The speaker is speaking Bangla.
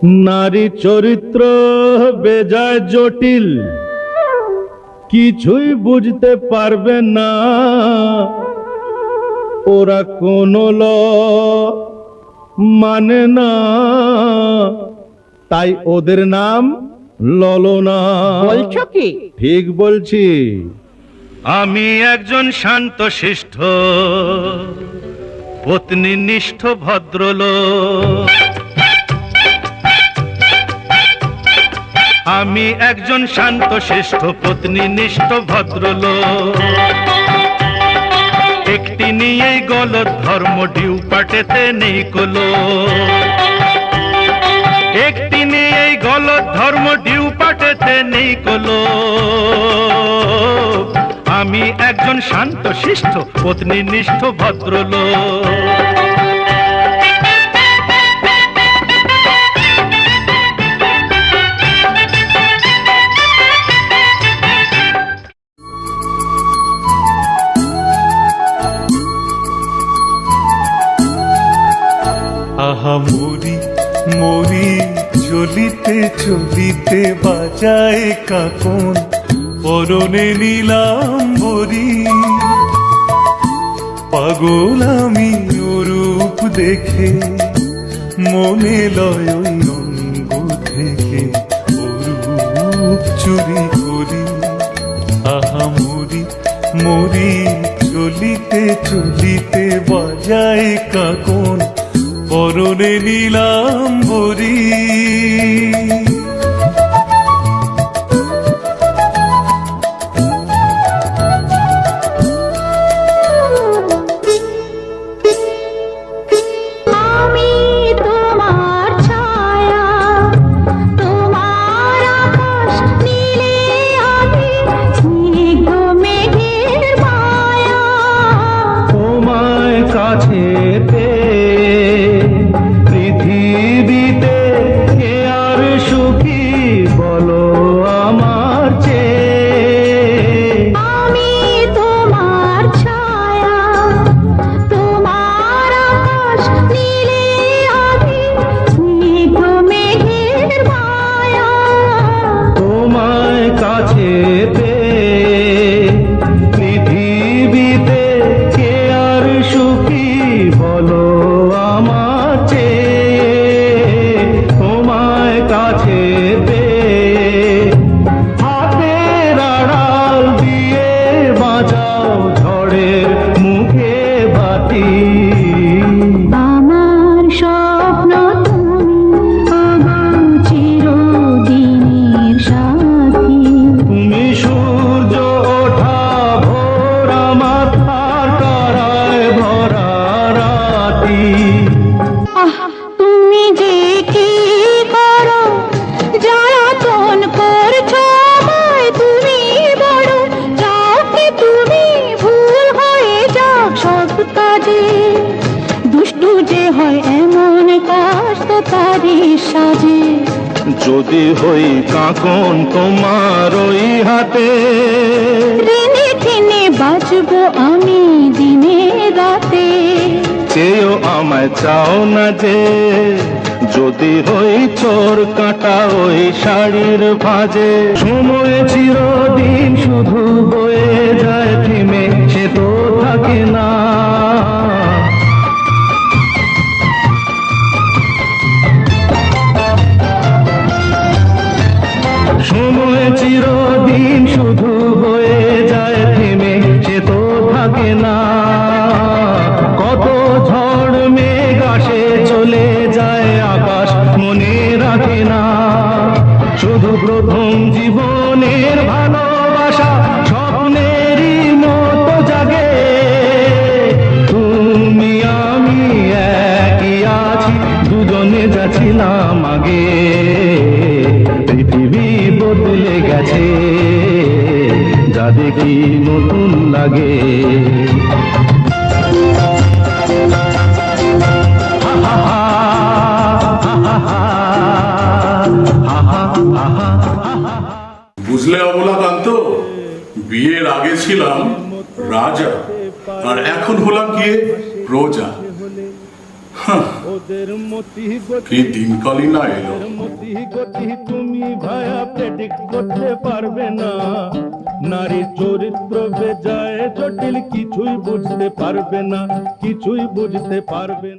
নারী চরিত্র বেজায় জটিল, কিছুই বুঝতে পারবে না ওরা, কোনো ল মানে না, তাই ওদের নাম ললনা। বলছো কি? ঠিক বলছি। আমি একজন শান্ত শিষ্ট পত্নীনিষ্ঠ ভদ্রলোক। আমি একজন শান্ত শিষ্ট পত্নীনিষ্ঠ ভদ্রলোক। একটি নিয়েই গলত ধর্ম ডিউ পাটেতে নেই কোলো। একটি নিয়েই গলত ধর্ম ডিউ পাটেতে নেই কোলো। আমি একজন শান্ত শিষ্ট পত্নীনিষ্ঠ ভদ্রলোক। আহা মরি মরি চলিতে চলিতে বাজায় কাকন, পরনে নিলাম বরি। পাগল আমি রূপ দেখে, মনে লয় ওই অঙ্গ থেকে রূপ চুরি করি। আহা মরি মরি চলিতে চলিতে বাজায় কাকন, পরনে নিলাম বরি। যদি হই কাকন তোমার ওই হাতে, ঋণে ঠেনে বাঁচবো আমি দিনে রাতে। চেয়েও আমায় চাও না যে, যদি হই চোর কাটা ওই শাড়ির ভাঁজে। সময় চিরদিন শুধু বয়ে যায় থেমে, সে তো থাকে না। সময় চিরদিন শুধু বয়ে যায় থেমে, সে তো থাকে না। কত ঝড় মেঘ আসে চলে যায় আকাশ, মনে রাখে না। শুধু প্রথম জীবনের ভালোবাসা স্বপ্নেরই মতো জাগে। তুমি আমি একই আছি, দুজনে যাচ্ছিলাম আগে। পৃথিবী বদলে গেছে, যা দেখি নতুন লাগে। বুঝলে অবলাকান্ত, বিয়ের আগে ছিলাম রাজা, আর এখন হলাম গিয়ে প্রজা। ওদের মতি কি দিনকালই না এলো। মতি গতি তুমি ভায়া প্রেডিক্ট করতে পারবে না। নারী চরিত্র বেজায় জটিল, কিছুই বুঝতে পারবে না, কিছুই বুঝতে পারবে না।